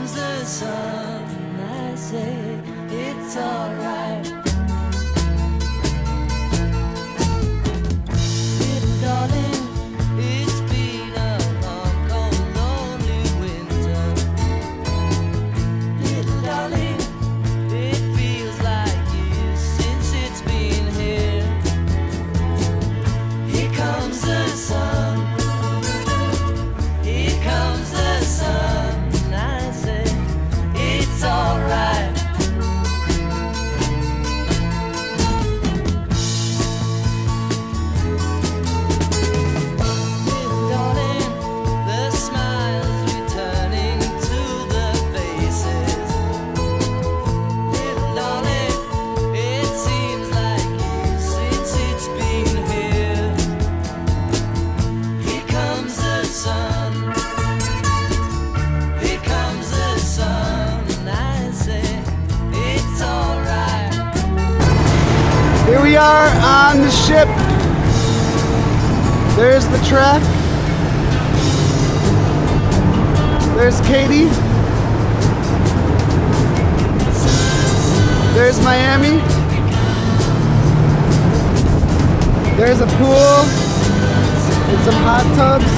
comes the sun, I say it's alright. Little darling, it's been a long, cold, lonely winter. Little darling, it feels like years since it's been here. Here comes the sun. Here comes the sun, I say it's alright. Little darling, the smiles returning to the faces. Little darling, it seems like years since it's been here. Here comes the sun. Here comes the sun, I say it's alright. Here we are on the ship. There's the track. There's Katie. There's Miami. There's a pool and some hot tubs.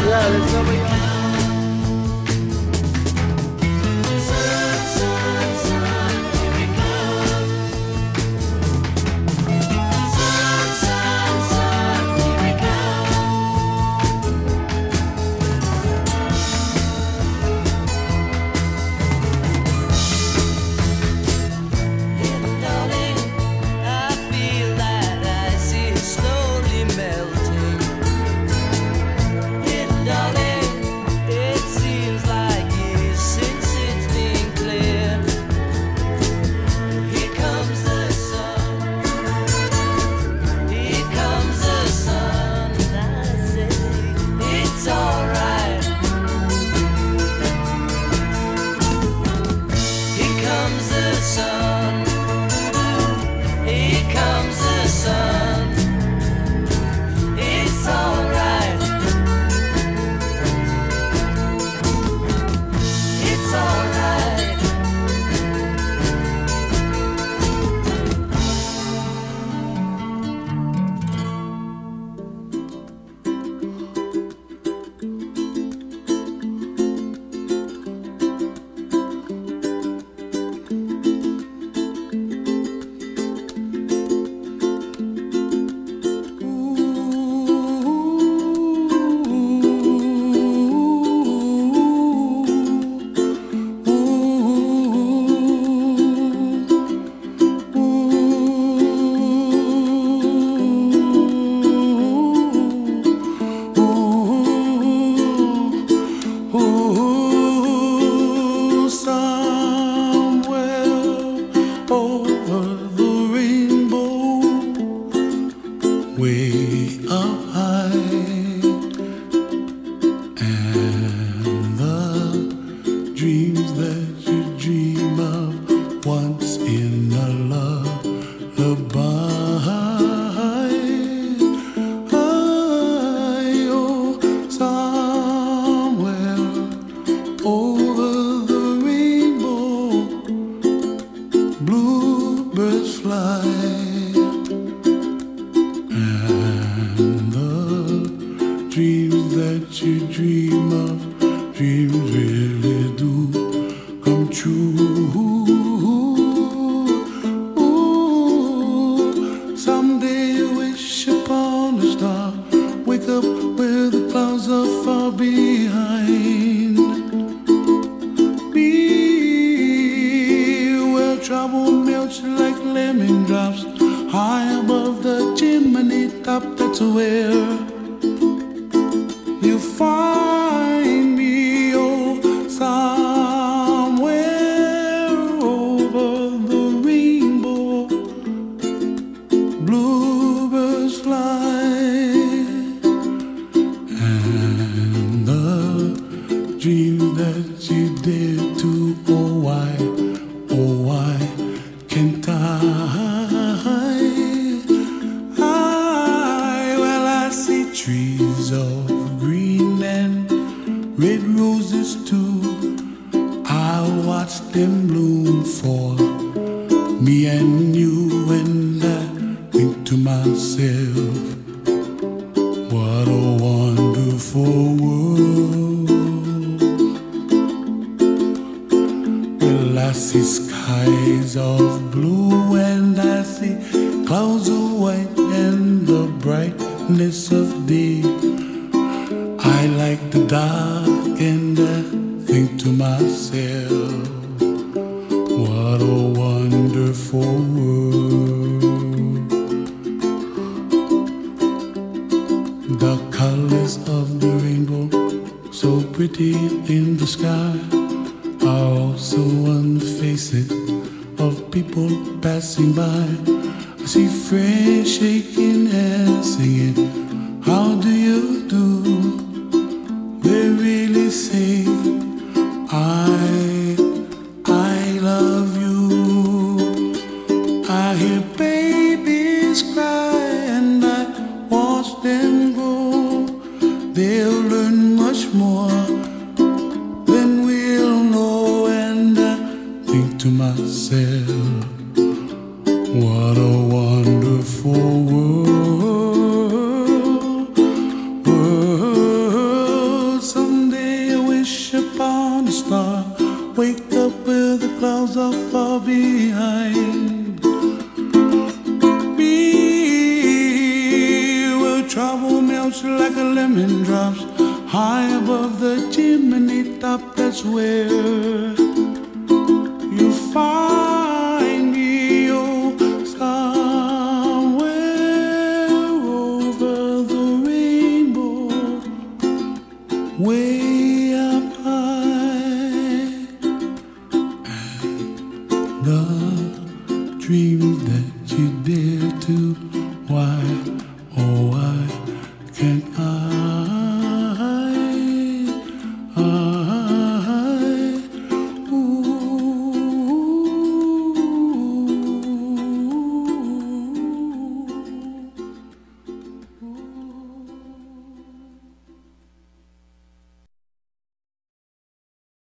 Yeah, there's nobody else. Little darling, I feel that ice is slowly melting. Little darling, it seems like years since it's been clear. Here comes the sun. Here comes the sun, I say it's alright. Here comes the sun. Here comes the sun. It's alright. It's alright. Ooh, somewhere over the rainbow, way up high, and the dreams that you dream of once in a lullaby. Oh, somewhere over the rainbow, bluebirds fly, and the dreams that you dream of, dreams really do come true. Ooh, someday you wish upon a star, wake up where the clouds are far behind. Be where trouble melts like lemon drops, high above the chimney top. That's where you find me. Oh, somewhere over the rainbow, bluebirds fly, and the dreams that you dare to. Oh why can't I? Well, I see trees of green. them bloom for me and you, and I think to myself, what a wonderful world. Well, I see skies of blue and I see clouds of white and the brightness of day. I like the dark and I think to myself, what a wonderful world. The colors of the rainbow, so pretty in the sky, are also on the faces of people passing by. I see friends shaking hands, singing, how do you do? They really say, I love you. I hear babies cry and I watch them grow. They'll learn much more than we'll know, and I think to myself, what a wonderful world. Someday I wish upon a star, wake up where the clouds are far behind me, where trouble melts like a lemon drops high above the chimney top. That's where you find me, oh, somewhere over the rainbow, way up high. And the dreams that you dare to, why, oh, why can't I?